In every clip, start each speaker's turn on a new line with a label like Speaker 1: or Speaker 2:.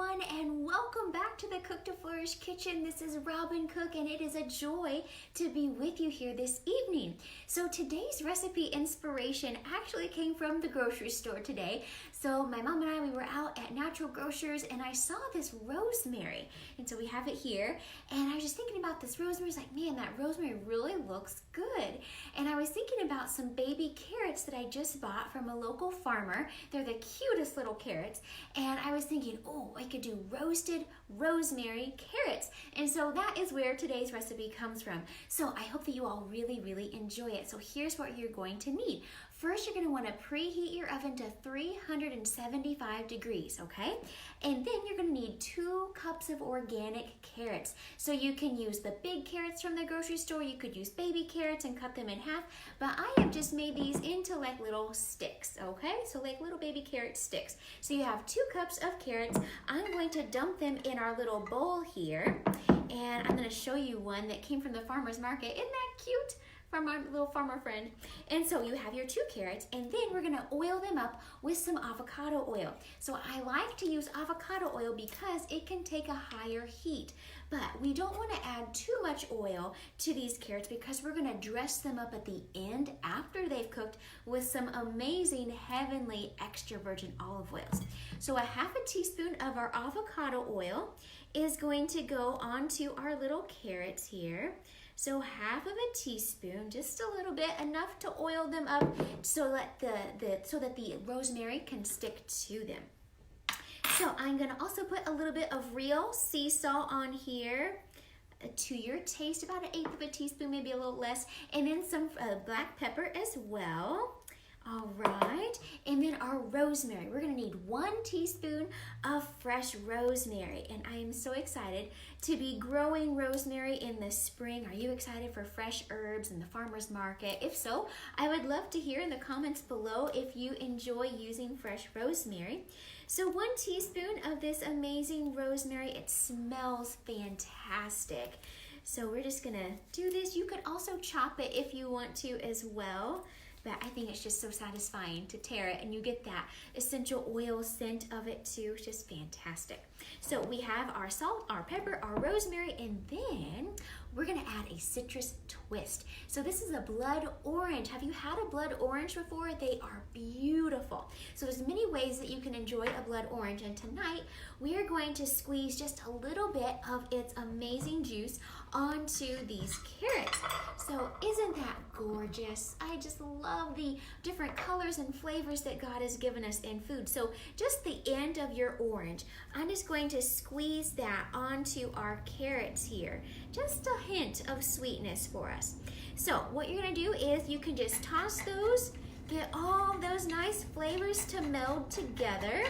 Speaker 1: everyone, and welcome back to the Cook to Flourish kitchen. This is Robin Cook, and it is a joy to be with you here this evening. So today's recipe inspiration actually came from the grocery store today. So my mom and I, we were out at Natural Grocers, and I saw this rosemary, and so we have it here. And I was just thinking about this rosemary. It's like, man, that rosemary really looks good. And I was thinking about some baby carrots that I just bought from a local farmer. They're the cutest little carrots. And I was thinking, oh, I could do roasted rosemary carrots. And so that is where today's recipe comes from. So I hope that you all really enjoy it. So here's what you're going to need. First, you're going to want to preheat your oven to 375 degrees, okay? And then you're going to need 2 cups of organic carrots. So you can use the big carrots from the grocery store. You could use baby carrots and cut them in half. But I have just made these into like little sticks, okay? So like little baby carrot sticks. So you have 2 cups of carrots. I'm going to dump them in our little bowl here. And I'm going to show you one that came from the farmer's market. Isn't that cute? From our little farmer friend. And so you have your 2 carrots, and then we're gonna oil them up with some avocado oil. So I like to use avocado oil because it can take a higher heat, but we don't wanna add too much oil to these carrots because we're gonna dress them up at the end after they've cooked with some amazing heavenly extra virgin olive oils. So a half a teaspoon of our avocado oil is going to go onto our little carrots here. So half of a teaspoon, just a little bit, enough to oil them up so that the rosemary can stick to them. So I'm gonna also put a little bit of real sea salt on here, to your taste, about 1/8 of a teaspoon, maybe a little less, and then some black pepper as well. All right, and then our rosemary. We're gonna need 1 teaspoon of fresh rosemary, and I am so excited to be growing rosemary in the spring. Are you excited for fresh herbs in the farmer's market? If so, I would love to hear in the comments below if you enjoy using fresh rosemary. So 1 teaspoon of this amazing rosemary. It smells fantastic. So we're just gonna do this. You could also chop it if you want to as well. But I think it's just so satisfying to tear it, and you get that essential oil scent of it too. It's just fantastic. So we have our salt, our pepper, our rosemary, and then we're gonna add a citrus twist. So this is a blood orange. Have you had a blood orange before? They are beautiful. So there's many ways that you can enjoy a blood orange, and tonight we are going to squeeze just a little bit of its amazing juice onto these carrots. So isn't that gorgeous? I just love the different colors and flavors that God has given us in food. So just the end of your orange, I'm just going to squeeze that onto our carrots here. Just a hint of sweetness for us. So what you're gonna do is you can just toss those, get all those nice flavors to meld together.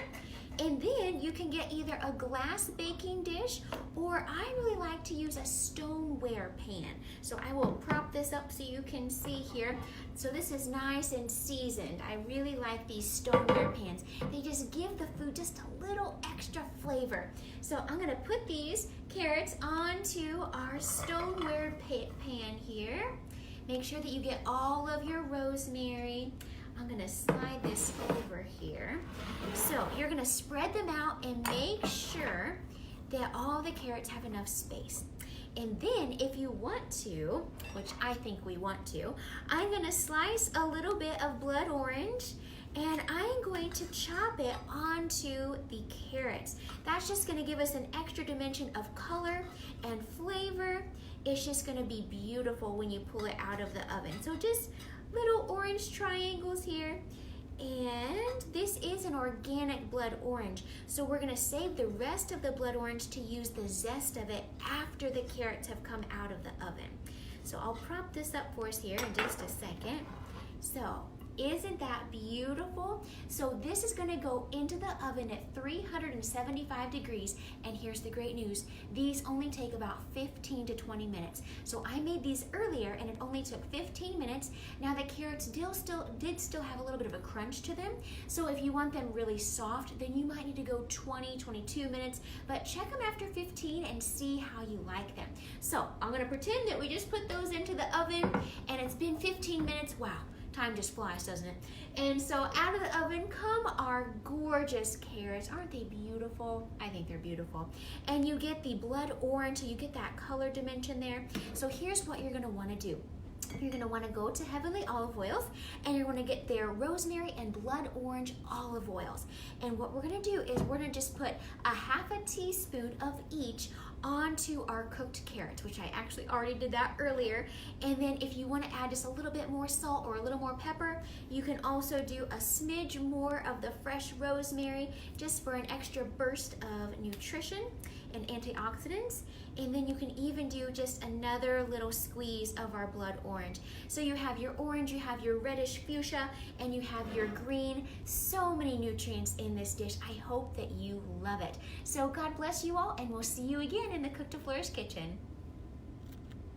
Speaker 1: And then you can get either a glass baking dish, or I really like to use a stoneware pan. So I will prop this up so you can see here. So this is nice and seasoned. I really like these stoneware pans. They just give the food just a little extra flavor. So I'm gonna put these carrots onto our stoneware pan here. Make sure that you get all of your rosemary. I'm gonna slide this over here. So you're gonna spread them out and make sure that all the carrots have enough space. And then if you want to, which I think we want to, I'm gonna slice a little bit of blood orange, and I'm going to chop it onto the carrots. That's just gonna give us an extra dimension of color and flavor. It's just gonna be beautiful when you pull it out of the oven. So just little orange triangles here. And this is an organic blood orange. So we're gonna save the rest of the blood orange to use the zest of it after the carrots have come out of the oven. So I'll prop this up for us here in just a second. So isn't that beautiful? So this is gonna go into the oven at 375 degrees, and here's the great news. These only take about 15 to 20 minutes. So I made these earlier, and it only took 15 minutes. Now the carrots did still have a little bit of a crunch to them. So if you want them really soft, then you might need to go 20, 22 minutes, but check them after 15 and see how you like them. So I'm gonna pretend that we just put those into the oven, and it's been 15 minutes. Wow. Time just flies, doesn't it? And so out of the oven come our gorgeous carrots. Aren't they beautiful? I think they're beautiful. And you get the blood orange, so you get that color dimension there. So here's what you're gonna wanna do. You're gonna wanna go to Heavenly Olive Oils, and you're gonna get their rosemary and blood orange olive oils. And what we're gonna do is we're gonna just put a half a teaspoon of each onto our cooked carrots, which I actually already did that earlier. And then if you wanna add just a little bit more salt or a little more pepper, you can also do a smidge more of the fresh rosemary just for an extra burst of nutrition and antioxidants. And then you can even do just another little squeeze of our blood orange. So you have your orange, you have your reddish fuchsia, and you have your green. So many nutrients in this dish. I hope that you love it. So God bless you all, and we'll see you again in the Cook to Flourish kitchen.